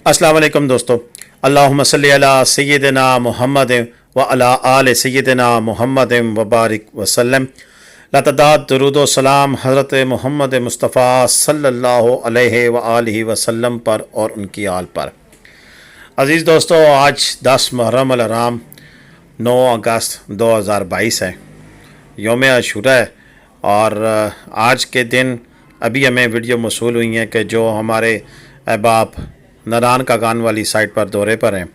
अस्सलाम वालेकुम दोस्तों। अल्लाहुम्मा सल्ली अला सय्यिदिना मुहम्मद व अला आले सय्यिदिना मुहम्मद व बारिक वसल्लम। लतदात दरूद व सलाम हज़रत मोहम्मद मुस्तफ़ा सल्लल्लाहु अलैहि व आलिहि वसल्लम पर और उनकी आल पर। अज़ीज़ दोस्तों, आज 10 मुहर्रम अल हराम 9 अगस्त 2022 है, यौम आशूरा है। और आज के दिन अभी हमें वीडियो मौसूल हुई हैं कि जो हमारे अहबाब नारान कागान वाली साइट पर दौरे पर हैं,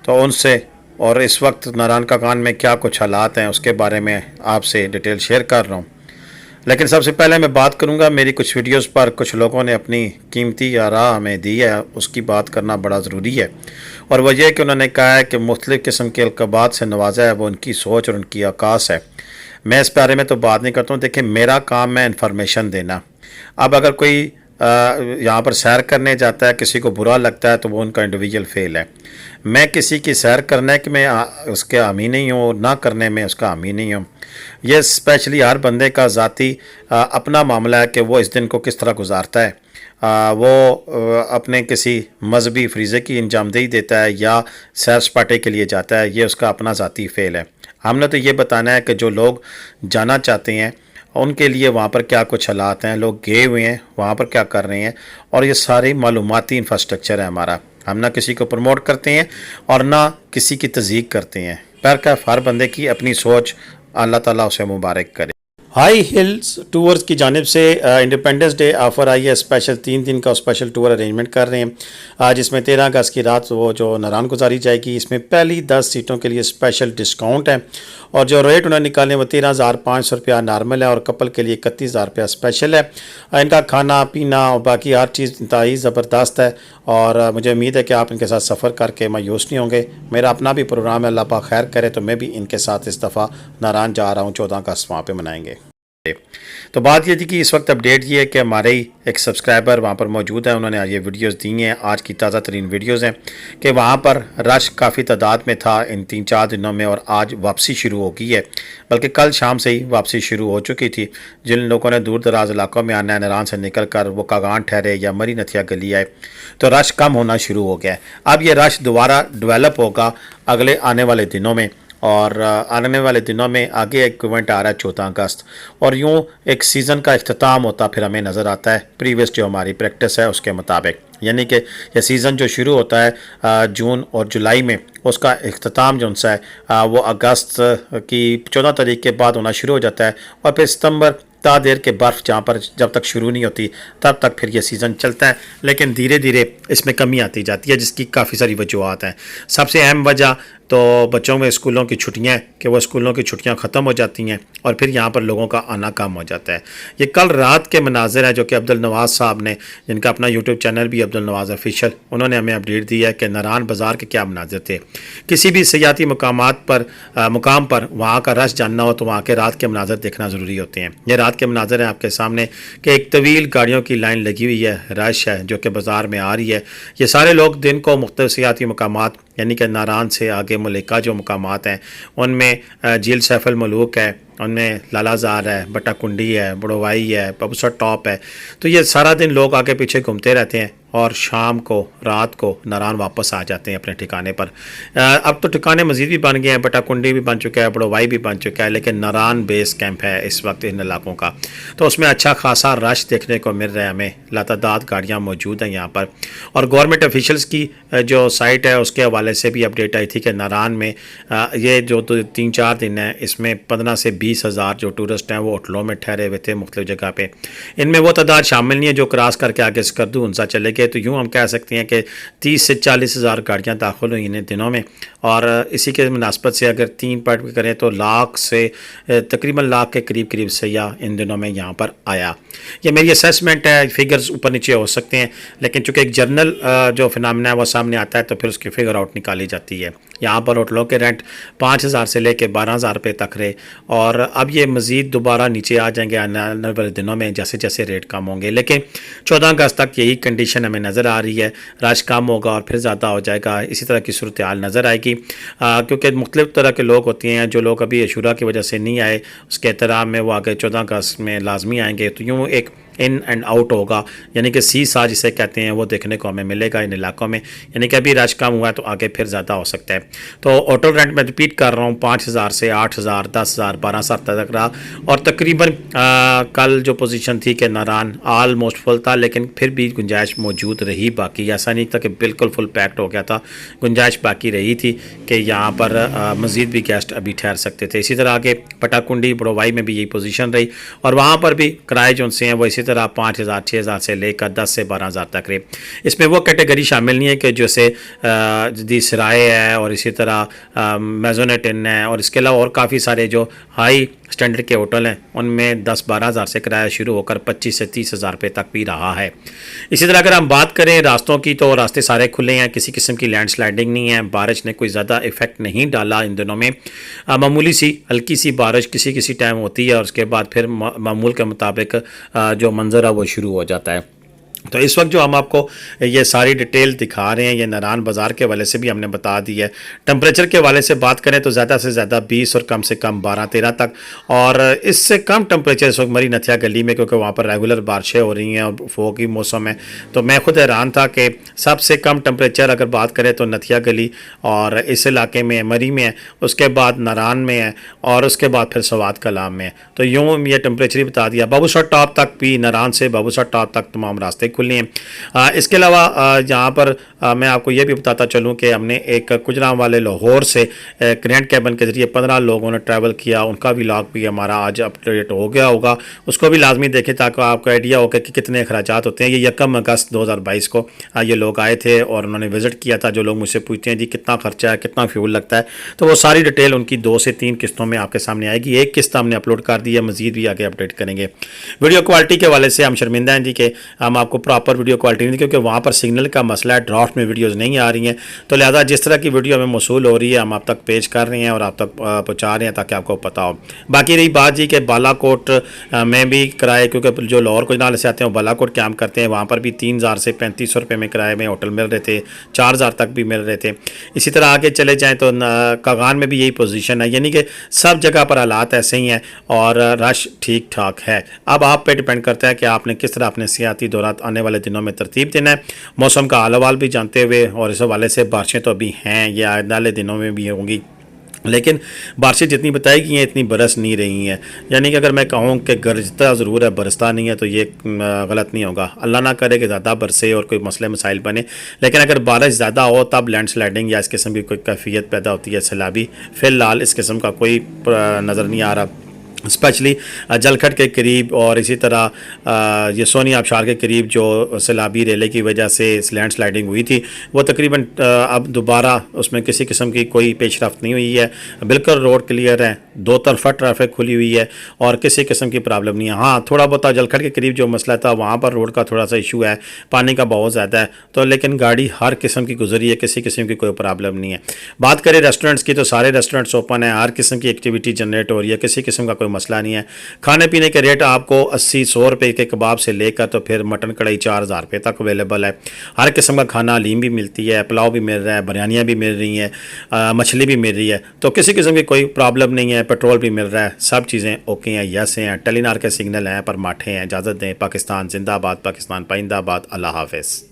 तो उनसे और इस वक्त नारान कागान में क्या कुछ हालात हैं उसके बारे में आपसे डिटेल शेयर कर रहा हूँ। लेकिन सबसे पहले मैं बात करूँगा, मेरी कुछ वीडियोस पर कुछ लोगों ने अपनी कीमती आरा हमें दी है, उसकी बात करना बड़ा ज़रूरी है। और वह यह कि उन्होंने कहा है कि मुख्तलिफ़ किस्म के अलक़ाबात से नवाजा है, वो उनकी सोच और उनकी आकाश है। मैं इस बारे में तो बात नहीं करता हूँ। देखिए, मेरा काम है इन्फॉर्मेशन देना। अब अगर कोई यहाँ पर सैर करने जाता है, किसी को बुरा लगता है, तो वो उनका इंडिविजुअल फेल है। मैं किसी की सैर करने के मैं उसके हामी नहीं हूँ, ना करने में उसका हामी नहीं हूँ। ये स्पेशली हर बंदे का ज़ाती अपना मामला है कि वो इस दिन को किस तरह गुजारता है। वो अपने किसी मजहबी फ्रीज़े की अंजामदेही देता है या सैर सपाटे के लिए जाता है, ये उसका अपना ज़ाती फेल है। हमने तो ये बताना है कि जो लोग जाना चाहते हैं उनके लिए वहाँ पर क्या कुछ हालात हैं, लोग गए हुए हैं वहाँ पर क्या कर रहे हैं, और ये सारी मालूमाती इंफ्रास्ट्रक्चर है हमारा। हम ना किसी को प्रमोट करते हैं और ना किसी की तज़ीक करते हैं। पर का हर बंदे की अपनी सोच, अल्लाह ताला उसे मुबारक करे। हाई हिल्स टूर्स की जानिब से इंडिपेंडेंस डे ऑफ़र आई है। स्पेशल 3 दिन का स्पेशल टूर अरेंजमेंट कर रहे हैं। जिसमें 13 अगस्त की रात वो जो नारान गुजारी जाएगी। इसमें पहली 10 सीटों के लिए स्पेशल डिस्काउंट है और जो रेट उन्होंने निकाले वो 13,500 रुपया नॉर्मल है और कपल के लिए 31,000 रुपया स्पेशल है। इनका खाना पीना और बाकी हर चीज़ इंतहाई ज़बरदस्त है और मुझे उम्मीद है कि आप इनके साथ सफ़र करके मायूस नहीं होंगे। मेरा अपना भी प्रोग्राम है, अल्लाह पाक खैर करे, तो मैं भी इनके साथ इस दफ़ा नारान जा रहा हूँ। 14 अगस्त वहाँ पर मनाएंगे। तो बात ये थी कि इस वक्त अपडेट ये है कि हमारे ही एक सब्सक्राइबर वहाँ पर मौजूद है, उन्होंने ये वीडियोस दी हैं। आज की ताज़ा तरीन वीडियोस हैं कि वहाँ पर रश काफ़ी तादाद में था इन 3-4 दिनों में और आज वापसी शुरू हो गई है, बल्कि कल शाम से ही वापसी शुरू हो चुकी थी। जिन लोगों ने दूर दराज इलाकों में आना है, नारान से निकल कर वो कागान ठहरे या मरी नथिया गली आए, तो रश कम होना शुरू हो गया है। अब ये रश दोबारा डेवलप होगा अगले आने वाले दिनों में, और आने वाले दिनों में आगे एक इवेंट आ रहा है 14 अगस्त, और यूँ एक सीज़न का इख्तिताम होता फिर हमें नज़र आता है। प्रीवियस जो हमारी प्रैक्टिस है उसके मुताबिक, यानी कि यह सीज़न जो शुरू होता है जून और जुलाई में, उसका इख्तिताम जो सा है वो अगस्त की 14 तारीख के बाद होना शुरू हो जाता है और फिर सितंबर ता देर के बर्फ़ जहाँ पर जब तक शुरू नहीं होती तब तक फिर ये सीज़न चलता है। लेकिन धीरे धीरे इसमें कमी आती जाती है, जिसकी काफ़ी सारी वजूहत हैं। सबसे अहम वजह तो बच्चों में स्कूलों की छुट्टियां हैं कि वो स्कूलों की छुट्टियां ख़त्म हो जाती हैं और फिर यहाँ पर लोगों का आना कम हो जाता है। ये कल रात के मनाजिर है जो कि अब्दुल नवाज़ साहब ने, जिनका अपना यूट्यूब चैनल भी अब्दुल नवाज़ ऑफिशियल, उन्होंने हमें अपडेट दी है कि नारान बाज़ार के क्या मनाजिर थे। किसी भी सियाती मुकाम पर वहाँ का रश जानना हो तो वहाँ के रात के मनाजिर देखना ज़रूरी होते हैं। ये रात के मनाजिर हैं आपके सामने कि एक तवील गाड़ियों की लाइन लगी हुई है, रश है जो कि बाज़ार में आ रही है। ये सारे लोग दिन को मुख्तलिफ सियाती मुकामात, यानी कि नारान से आगे मलिका जो मुकामात हैं उनमें झील सैफुल मलूक है, उनमें लालाजार है, बट्टा कुंडी है, बड़ोवाई है, पबुसर टॉप है। तो ये सारा दिन लोग आगे पीछे घूमते रहते हैं और शाम को रात को नारान वापस आ जाते हैं अपने ठिकाने पर। अब तो ठिकाने मज़ीद भी बन गए हैं, बट्टा कुंडी भी बन चुका है, बड़ोवाई भी बन चुका है, लेकिन नारान बेस कैंप है इस वक्त इन इलाकों का, तो उसमें अच्छा खासा रश देखने को मिल रहा है हमें। लातादाद गाड़ियाँ मौजूद हैं यहाँ पर और गवर्नमेंट ऑफिशल्स की जो साइट है उसके हवाले से भी अपडेट आई थी कि नारान में ये जो 3-4 दिन है इसमें 15 से 20 हज़ार जो टूरिस्ट हैं वो होटलों में ठहरे हुए थे मुख्तलिफ जगह पे। इनमें वो तादाद शामिल नहीं है जो क्रॉस करके आगे स्कर्दू उनसा चले गए। तो यूँ हम कह सकते हैं कि 30 से 40 हज़ार गाड़ियाँ दाखिल हुई इन दिनों में, और इसी के मुनासबत से अगर 3 पार्ट करें तो लाख से तकरीबन लाख के करीब सयाह इन दिनों में यहाँ पर आया। ये मेरी असेसमेंट है, फिगर्स ऊपर नीचे हो सकते हैं, लेकिन चूँकि एक जर्नल जो फिनोमेना है वो सामने आता है तो फिर उसकी फिगर आउट निकाली जाती है। यहाँ पर होटलों के रेंट 5,000 से लेकर 12,000 रुपये तक रहे और अब ये मज़ीद दोबारा नीचे आ जाएंगे आने वाले दिनों में जैसे जैसे रेट कम होंगे। लेकिन 14 अगस्त तक यही कंडीशन हमें नज़र आ रही है, रश कम होगा और फिर ज़्यादा हो जाएगा, इसी तरह की सूरत हाल नज़र आएगी। क्योंकि मुख्तलिफ़ तरह के लोग होते हैं, जो लोग अभी अशूरा की वजह से नहीं आए उसके एहतराम में वो आगे 14 अगस्त में लाजमी आएंगे। तो यूँ एक इन एंड आउट होगा, यानी कि सी सा जिसे कहते हैं वो देखने को हमें मिलेगा इन इलाकों में। यानी कि अभी रश कम हुआ है तो आगे फिर ज़्यादा हो सकता है। तो होटल रेंट मैं रिपीट कर रहा हूँ 5,000 से 8,000, 10,000, 12,000 तक रहा। और तकरीबन कल जो पोजीशन थी कि नारान ऑलमोस्ट फुल था, लेकिन फिर भी गुंजाइश मौजूद रही बाकी। ऐसा नहीं था कि बिल्कुल फुल पैक्ड हो गया था, गुंजाइश बाकी रही थी कि यहाँ पर मज़ीद भी गेस्ट अभी ठहर सकते थे। इसी तरह आगे पटाकुंडी बड़ोवाई में भी यही पोजीशन रही और वहाँ पर भी किराए जो उनसे हैं वो इसी तरह 5,000, 6,000 से लेकर 10 से 12,000 तक रहे। इसमें वो कैटेगरी शामिल नहीं है कि जैसे दी सराय है और इसी तरह मेजोनेट इन है, और इसके अलावा और काफ़ी सारे जो हाई स्टैंडर्ड के होटल हैं उनमें 10-12 हज़ार से किराया शुरू होकर 25 से 30 हज़ार रुपये तक भी रहा है। इसी तरह अगर हम बात करें रास्तों की तो रास्ते सारे खुले हैं, किसी किस्म की लैंडस्लाइडिंग नहीं है, बारिश ने कोई ज़्यादा इफेक्ट नहीं डाला इन दिनों में। मामूली सी हल्की सी बारिश किसी किसी टाइम होती है और उसके बाद फिर मामूल के मुताबिक जो मंजर है वो शुरू हो जाता है। तो इस वक्त जो हम आपको ये सारी डिटेल दिखा रहे हैं ये नारान बाज़ार के वाले से भी हमने बता दी है। टेम्परेचर के वाले से बात करें तो ज़्यादा से ज़्यादा 20 और कम से कम 12-13 तक, और इससे कम टेम्परेचर इस वक्त मरी नथिया गली में, क्योंकि वहाँ पर रेगुलर बारिशें हो रही हैं और फो की मौसम है। तो मैं खुद हैरान था कि सबसे कम टेम्परेचर अगर बात करें तो नथिया गली और इस इलाके में मरी में है, उसके बाद नारान में है और उसके बाद फिर सवात कलाम में है। तो यूँ ये टेम्परेचर ही बता दिया। बाबूसर टॉप तक भी, नारान से बाबूसर टॉप तक तमाम रास्ते खुले हैं। इसके अलावा यहाँ पर मैं आपको ये भी बताता चलूँ कि हमने एक गुजरां वाले लाहौर से ग्रैंड कैबन के ज़रिए 15 लोगों ने ट्रैवल किया, उनका भी व्लॉग भी हमारा आज अपडेट हो गया होगा, उसको भी लाजमी देखें ताकि आपको आइडिया हो कि कितने अखराजात होते हैं। ये 1 अगस्त 2022 को ये लोग आए थे और उन्होंने विज़िट किया था। जो लोग मुझसे पूछते हैं जी कितना खर्चा है, कितना फ्यूल लगता है, तो वो सारी डिटेल उनकी 2 से 3 किस्तों में आपके सामने आएगी। एक किस्त हमने अपलोड कर दी है, मज़ीद भी आगे अपडेट करेंगे। वीडियो क्वालिटी के वाले से हम शर्मिंदा हैं जी कि हम आपको प्रॉपर वीडियो क्वालिटी नहीं, क्योंकि वहाँ पर सिग्नल का मसला है, ड्राफ्ट में वीडियोस नहीं आ रही हैं। तो लिहाजा जिस तरह की वीडियो हमें मौसूल हो रही है हम आप तक पेश कर रहे हैं और आप तक पहुँचा रहे हैं ताकि आपको पता हो। बाकी रही बात जी कि बालाकोट में भी किराए, क्योंकि जो लाहौर कुजनाल से आते हैं वो बालाकोट कैंप करते हैं, वहाँ पर भी 3,000 से 3,500 रुपये में किराए में होटल मिल रहे थे, 4,000 तक भी मिल रहे थे। इसी तरह आगे चले जाएँ तो कागान में भी यही पोजीशन है, यानी कि सब जगह पर हालात ऐसे ही हैं और रश ठीक ठाक है। अब आप पे डिपेंड करता है कि आपने किस तरह अपने सियाती दौरान आने वाले दिनों में तरतीब देना है। मौसम का हाल हवाल भी जानते हुए, और इस हवाले से बारिशें तो अभी हैं, ये आने वाले दिनों में भी होंगी, लेकिन बारिशें जितनी बताई गई हैं इतनी बरस नहीं रही हैं। यानी कि अगर मैं कहूँ कि गरजता ज़रूर है, बरसता नहीं है, तो ये गलत नहीं होगा। अल्लाह ना करे कि ज़्यादा बरसे और कोई मसले मसाइल बने, लेकिन अगर बारिश ज़्यादा हो तब लैंडस्लाइडिंग या इस किस्म की कोई कैफियत पैदा होती है, सैलाबी। फ़िलहाल इस किस्म का कोई नज़र नहीं आ रहा, स्पेशली जलखट के करीब और इसी तरह ये सोनी आबशार के करीब जो सैलाबी रेले की वजह से लैंड स्लाइडिंग हुई थी वो तकरीबन अब दोबारा उसमें किसी किस्म की कोई पेशरफ्त नहीं हुई है। बिल्कुल रोड क्लियर है, 2 तरफा ट्रैफिक खुली हुई है और किसी किस्म की प्रॉब्लम नहीं है। हाँ, थोड़ा बहुत जलखट के करीब जो मसला था वहाँ पर रोड का थोड़ा सा इशू है, पानी का बहुत ज़्यादा है, तो लेकिन गाड़ी हर किस्म की गुजरी है, किसी किस्म की कोई प्रॉब्लम नहीं है। बात करें रेस्टोरेंट्स की तो सारे रेस्टोरेंट्स ओपन है, हर किस्म की एक्टिविटी जनरेट हो रही है, किसी किस्म का मसला नहीं है। खाने पीने के रेट आपको 80-100 रुपये के कबाब से लेकर तो फिर मटन कढ़ाई 4,000 रुपये तक अवेलेबल है। हर किस्म का खाना, हलीम भी मिलती है, पुलाव भी मिल रहा है, बिरयानियाँ भी मिल रही हैं, मछली भी मिल रही है, तो किसी किस्म की कोई प्रॉब्लम नहीं है। पेट्रोल भी मिल रहा है, सब चीज़ें ओके हैं, यस हैं। टेलीनार के सिग्नल हैं पर माठे हैं। इजाज़त दें। पाकिस्तान जिंदाबाद, पाकिस्तान पाइंदाबाद। अल्लाह हाफ़िज़।